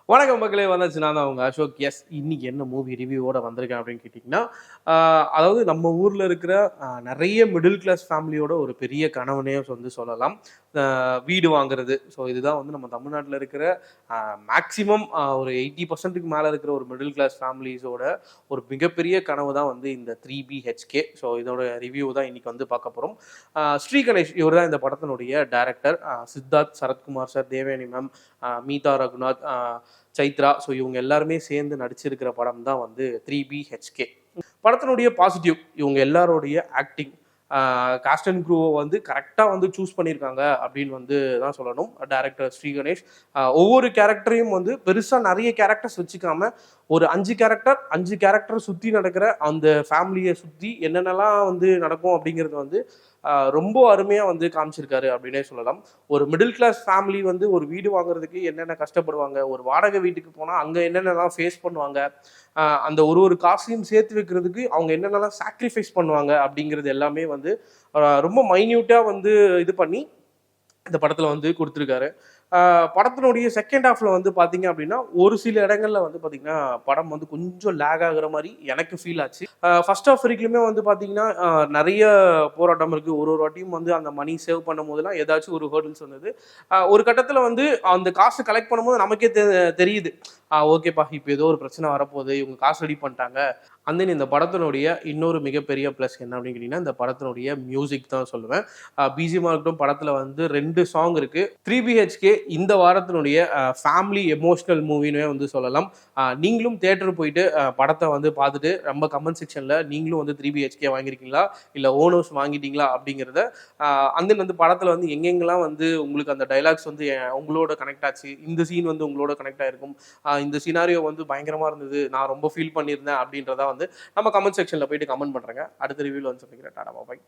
வணக்கம் மக்களே, வந்தாச்சு. நான் தான் அவங்க அசோக். எஸ், இன்னைக்கு என்ன மூவி ரிவ்யூவோட வந்திருக்கேன் அப்படின்னு கேட்டிங்கன்னா, அதாவது நம்ம ஊரில் இருக்கிற நிறைய மிடில் கிளாஸ் ஃபேமிலியோட ஒரு பெரிய கனவுனே வந்து சொல்லலாம். வீடு வாங்குறது. ஸோ இதுதான் வந்து நம்ம தமிழ்நாட்டில் இருக்கிற மேக்ஸிமம் ஒரு 80% மேலே இருக்கிற ஒரு மிடில் கிளாஸ் ஃபேமிலிஸோட ஒரு மிகப்பெரிய கனவு தான் வந்து இந்த 3BHK. ஸோ இதோட ரிவ்யூ தான் இன்னைக்கு வந்து பார்க்க போகிறோம். ஸ்ரீ கணேஷ் இவர் தான் இந்த படத்தினுடைய director. Siddharth, Sarathkumar sir, Devayani ma'am, Meetha Raghunath, Chaitra, so இவங்க எல்லாருமே சேர்ந்து நடிச்சிருக்கிற படம் தான் வந்து 3BHK. படத்தினுடைய பாசிட்டிவ் இவங்க எல்லாருடைய ஆக்டிங், காஸ்ட் அண்ட் க்ரூவை வந்து கரெக்டாக வந்து சூஸ் பண்ணியிருக்காங்க அப்படின்னு வந்து தான் சொல்லணும். டைரக்டர் ஸ்ரீ கணேஷ் ஒவ்வொரு கேரக்டரையும் வந்து பெருசாக நிறைய கேரக்டர்ஸ் வச்சுக்காம ஒரு 5 கேரக்டர் சுற்றி நடக்கிற அந்த ஃபேமிலியை சுற்றி என்னென்னலாம் வந்து நடக்கும் அப்படிங்கிறது வந்து ரொம்ப அருமையாக வந்து காமிச்சிருக்காரு அப்படின்னே சொல்லலாம். ஒரு மிடில் கிளாஸ் ஃபேமிலி வந்து ஒரு வீடு வாங்குறதுக்கு என்னென்ன கஷ்டப்படுவாங்க, ஒரு வாடகை வீட்டுக்கு போனால் அங்கே என்னென்னலாம் ஃபேஸ் பண்ணுவாங்க, அந்த ஒரு காசையும் சேர்த்து வைக்கிறதுக்கு அவங்க என்னென்னலாம் சாக்ரிஃபைஸ் பண்ணுவாங்க அப்படிங்கிறது எல்லாமே வந்து ரொம்ப மைன்யூட்டாக வந்து இது பண்ணி இந்த படத்தில் வந்து கொடுத்துருக்காரு. படத்தினுடைய செகண்ட் ஹாஃப்ல வந்து பார்த்தீங்க அப்படின்னா ஒரு சில இடங்கள்ல வந்து பார்த்தீங்கன்னா படம் வந்து கொஞ்சம் லேக் ஆகுற மாதிரி எனக்கு ஃபீல் ஆச்சு. ஃபர்ஸ்ட் ஹாஃப் வரைக்குமே வந்து பார்த்தீங்கன்னா நிறைய போராட்டம் இருக்கு. ஒரு வாட்டியும் வந்து அந்த மணி சேவ் பண்ணும் போதெல்லாம் ஏதாச்சும் ஒரு ஹேர்டில்ஸ் வந்தது. ஒரு கட்டத்தில் வந்து அந்த காசு கலெக்ட் பண்ணும்போது நமக்கே தெரியுது, ஓகேப்பா இப்போ ஏதோ ஒரு பிரச்சனை வரப்போகுது, இவங்க காசு ரெடி பண்ணிட்டாங்க. அந்த இந்த படத்தினுடைய இன்னொரு மிகப்பெரிய ப்ளஸ் என்ன அப்படின்னு கேட்டிங்கன்னா இந்த படத்தினுடைய மியூசிக் தான் சொல்லுவேன். பிஜிஎம்மாக இருக்கட்டும், படத்தில் வந்து 2 சாங் இருக்கு. 3BHK இந்த வாரத்தினுடைய ஃபேமிலி எமோஷனல் மூவின்னு வந்து சொல்லலாம். நீங்களும் தியேட்டர் போயிட்டு படத்தை வந்து பார்த்துட்டு ரொம்ப கமெண்ட் செக்ஷனில் நீங்களும் வந்து 3BHK வாங்கியிருக்கீங்களா இல்லை ஓனர்ஸ் வாங்கிட்டீங்களா அப்படிங்கிறத அந்த வந்து படத்தில் வந்து எங்கெங்கெல்லாம் வந்து உங்களுக்கு அந்த டைலாக்ஸ் வந்து உங்களோட கனெக்ட் ஆச்சு, இந்த சீன் வந்து உங்களோட கனெக்ட் ஆகிருக்கும், இந்த சினாரியோ வந்து பயங்கரமாக இருந்தது, நான் ரொம்ப ஃபீல் பண்ணியிருந்தேன் அப்படின்றத வந்து நம்ம கமெண்ட் செக்ஷனில் போயிட்டு கமெண்ட் பண்ணுறேங்க. அடுத்த ரிவ்யூவில் வந்து சொல்லிக்கிறேன். டாடா பாய்.